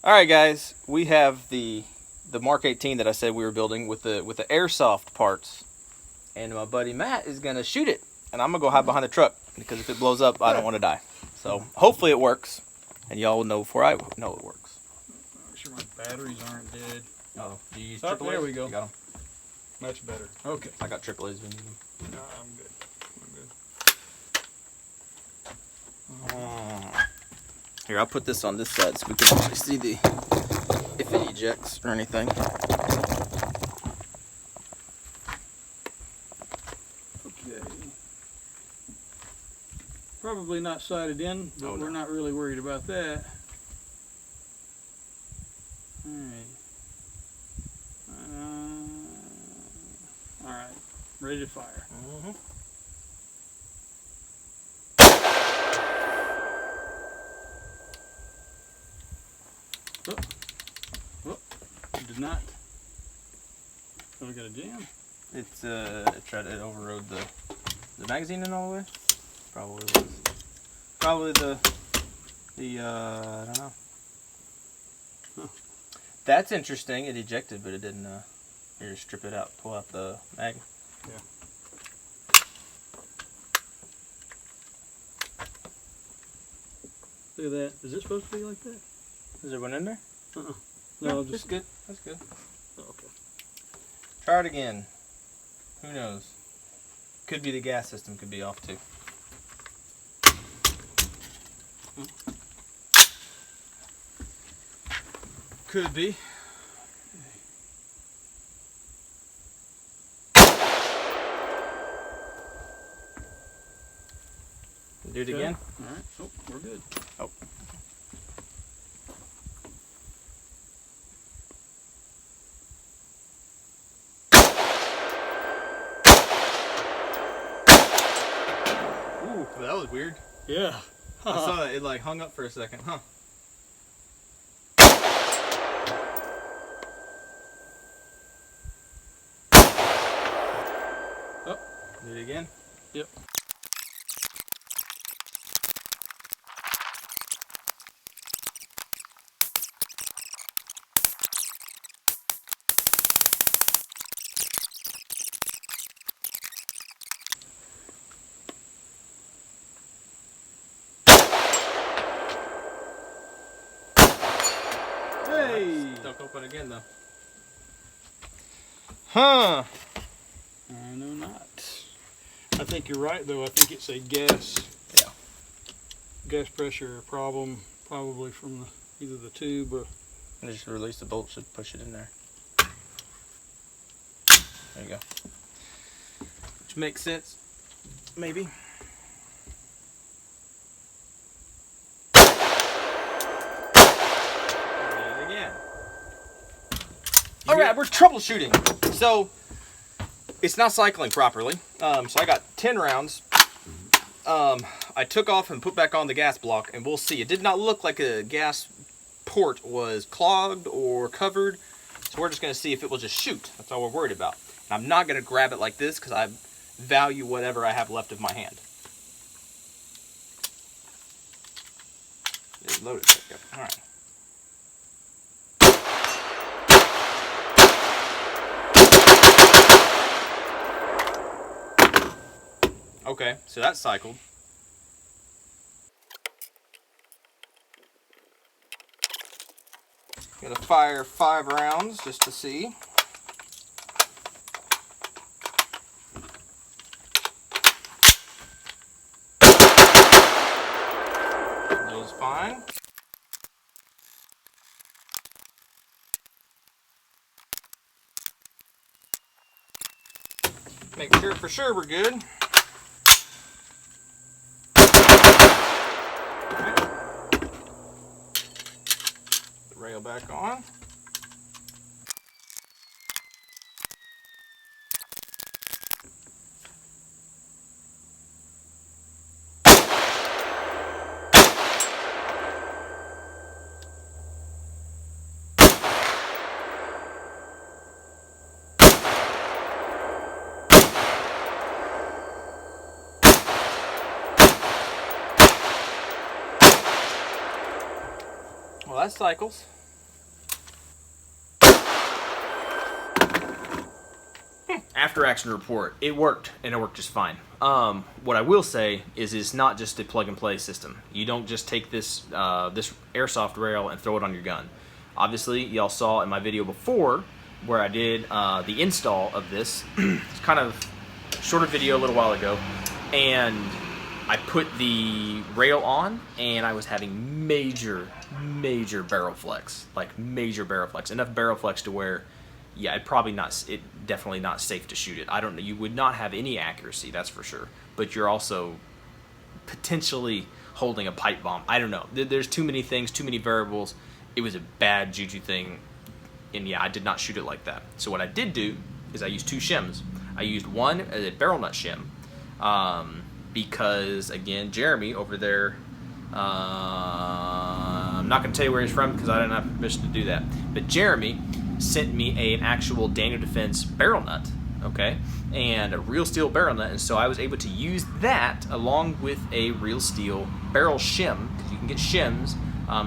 All right, guys, we have the Mark 18 that I said we were building with the Airsoft parts, and my buddy Matt is gonna shoot it, and I'm gonna go hide behind the truck because if it blows up, I don't want to die. So hopefully it works, and y'all will know before I know it works. Make sure my batteries aren't dead. Oh, do you use Oh, triple there A's? we go. You got them? Much better. Okay. I got triple A's. When you need them. No, I'm good. Here, I'll put this on this side so we can actually see if it ejects or anything. Okay. Probably not sighted in, but we're not really worried about that. Alright. Alright. Ready to fire. Mm-hmm. Oh, it did not. So we got a jam. It overrode the magazine in all the way. Probably was. Probably the I don't know. Huh. That's interesting. It ejected, but it didn't. Here, just strip it out. Pull out the mag. Yeah. Look at that. Is it supposed to be like that? Is there one in there? No, that's good. That's good. Oh, okay. Try it again. Who knows? Could be the gas system. Could be off too. Could be. Do it again. All right. Oh, we're good. Oh. Ooh, that was weird. Yeah. I saw that. It like hung up for a second, huh? Oh. Do it again? Yep. Hey! Stuck open again though. Huh. I know not. I think you're right though. I think it's a gas pressure problem, probably from either the tube or. And just release the bolt, should push it in there. There you go. Which makes sense, maybe. Alright, we're troubleshooting. So, it's not cycling properly. So I got 10 rounds. I took off and put back on the gas block, and we'll see. It did not look like a gas port was clogged or covered. So we're just going to see if it will just shoot. That's all we're worried about. And I'm not going to grab it like this because I value whatever I have left of my hand. It's loaded. Alright. Okay, so that's cycled. Gonna fire 5 rounds just to see. Those fine. Make sure for sure we're good. Rail back on. Well, that cycles. after action report, it worked, and it worked just fine. What I will say is it's not just a plug and play system. You don't just take this this airsoft rail and throw it on your gun. Obviously, y'all saw in my video before where I did the install of this. It's kind of a shorter video a little while ago, and I put the rail on, and I was having major barrel flex, like major barrel flex, enough barrel flex to where, yeah, definitely not safe to shoot it. I don't know, you would not have any accuracy, that's for sure, but you're also potentially holding a pipe bomb. I don't know. There's too many things, too many variables. It was a bad juju thing, and yeah, I did not shoot it like that. So what I did do is I used two shims. I used one as a barrel nut shim, because again, Jeremy over there, I'm not going to tell you where he's from because I didn't have permission to do that, but Jeremy sent me an actual Daniel Defense barrel nut, okay, and a real steel barrel nut, and so I was able to use that along with a real steel barrel shim, because you can get shims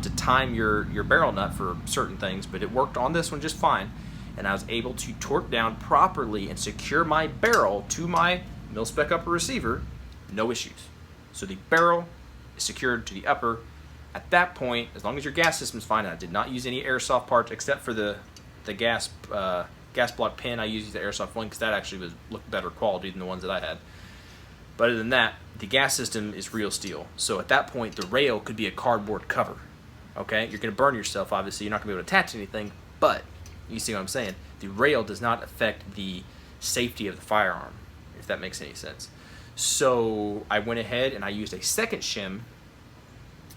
to time your barrel nut for certain things, but it worked on this one just fine, and I was able to torque down properly and secure my barrel to my mil-spec upper receiver, no issues. So the barrel is secured to the upper. At that point, as long as your gas system's fine, and I did not use any airsoft parts except for the gas block pin. I used the airsoft one because that actually looked better quality than the ones that I had. But other than that, the gas system is real steel. So at that point, the rail could be a cardboard cover. Okay, you're going to burn yourself. Obviously, you're not going to be able to attach anything. But you see what I'm saying? The rail does not affect the safety of the firearm, if that makes any sense. So I went ahead and I used a second shim,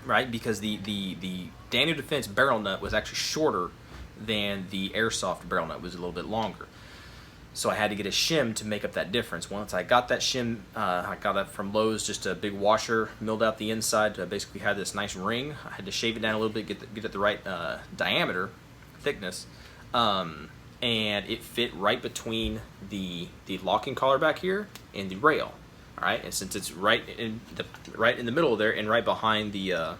right? Because the Daniel Defense barrel nut was actually shorter than the airsoft barrel nut, was a little bit longer. So I had to get a shim to make up that difference. Once I got that shim, I got that from Lowe's, just a big washer, milled out the inside to basically have this nice ring. I had to shave it down a little bit, get it the right diameter, thickness, and it fit right between the locking collar back here and the rail. All right, and since it's right in the middle there and right behind the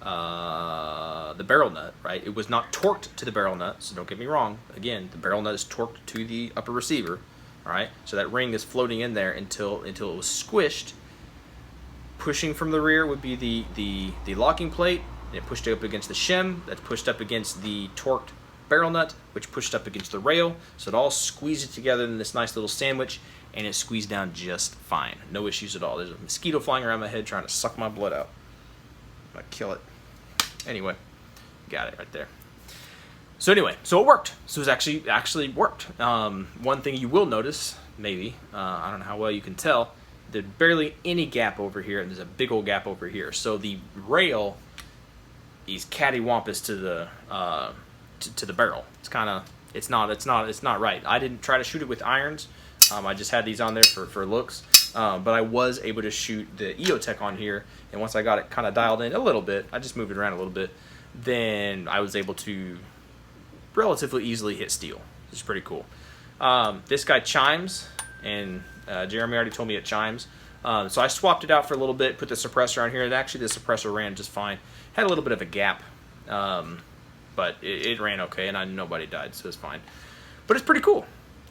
barrel nut, right? It was not torqued to the barrel nut, so don't get me wrong. Again, the barrel nut is torqued to the upper receiver, all right? So that ring is floating in there until it was squished. Pushing from the rear would be the locking plate, and it pushed up against the shim. That's pushed up against the torqued barrel nut, which pushed up against the rail. So it all squeezed together in this nice little sandwich, and it squeezed down just fine. No issues at all. There's a mosquito flying around my head trying to suck my blood out. I'm gonna kill it. Anyway, got it right there. So anyway, so it worked. So it actually worked. One thing you will notice, maybe, I don't know how well you can tell, there's barely any gap over here, and there's a big old gap over here. So the rail is cattywampus to the barrel. It's kind of, it's not right. I didn't try to shoot it with irons. I just had these on there for looks. But I was able to shoot the EOTech on here, and once I got it kind of dialed in a little bit, I just moved it around a little bit, then I was able to relatively easily hit steel, which is pretty cool. This guy chimes, and Jeremy already told me it chimes. So I swapped it out for a little bit, put the suppressor on here, and actually the suppressor ran just fine. Had a little bit of a gap, but it ran okay, and nobody died, so it's fine. But it's pretty cool.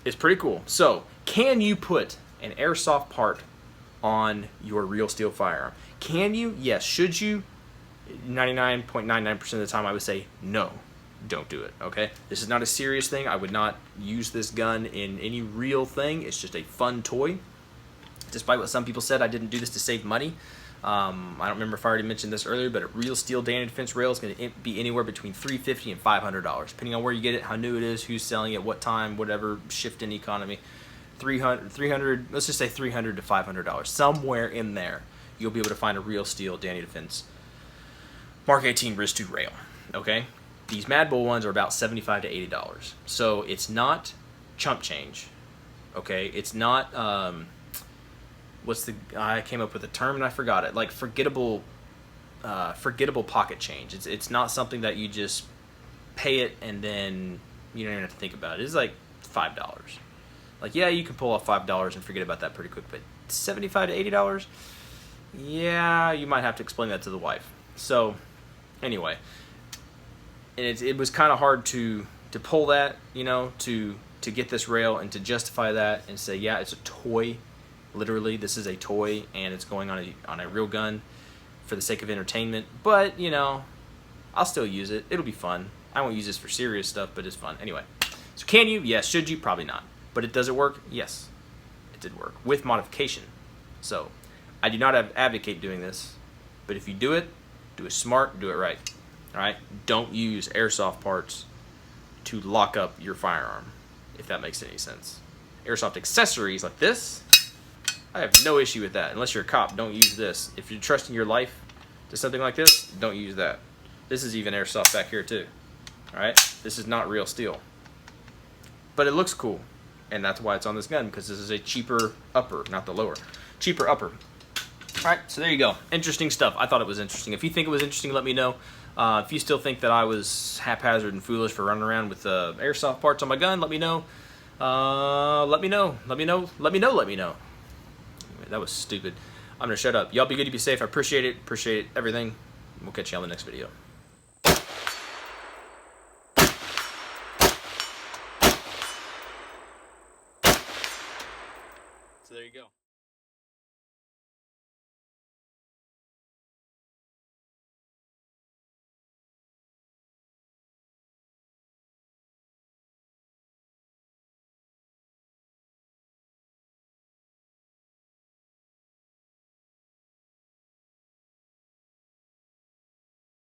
It's pretty cool. So, can you put an airsoft part on your real steel firearm? Can you? Yes. Should you? 99.99% of the time I would say no, don't do it, okay? This is not a serious thing. I would not use this gun in any real thing. It's just a fun toy. Despite what some people said, I didn't do this to save money. I don't remember if I already mentioned this earlier, but a real steel Daniel Defense rail is going to be anywhere between $350 and $500, depending on where you get it, how new it is, who's selling it, what time, whatever shift in economy. 300, let's just say $300 to $500. Somewhere in there, you'll be able to find a real steel Daniel Defense Mark 18 RIS-2 rail, okay? These Mad Bull ones are about $75 to $80. So it's not chump change, okay? It's not, I came up with a term and I forgot it, like forgettable pocket change. It's not something that you just pay it and then you don't even have to think about it. It's like $5. Like, yeah, you can pull off $5 and forget about that pretty quick, but $75 to $80? Yeah, you might have to explain that to the wife. So, anyway, and it was kind of hard to pull that, you know, to to get this rail and to justify that and say, yeah, it's a toy. Literally, this is a toy and it's going on a real gun for the sake of entertainment. But, you know, I'll still use it. It'll be fun. I won't use this for serious stuff, but it's fun. Anyway, so can you? Yes. Should you? Probably not. But does it work? Yes, it did work with modification. So I do not advocate doing this, but if you do it smart, do it right. All right? Don't use airsoft parts to lock up your firearm, if that makes any sense. Airsoft accessories like this, I have no issue with that. Unless you're a cop, don't use this. If you're trusting your life to something like this, don't use that. This is even airsoft back here too. All right? This is not real steel. But it looks cool, and that's why it's on this gun, because this is a cheaper upper, not the lower. Cheaper upper. All right, so there you go. Interesting stuff. I thought it was interesting. If you think it was interesting, let me know. If you still think that I was haphazard and foolish for running around with airsoft parts on my gun, let me know. Let me know. Anyway, that was stupid. I'm going to shut up. Y'all be good, be safe. I appreciate it. Appreciate everything. We'll catch you on the next video. So there you go.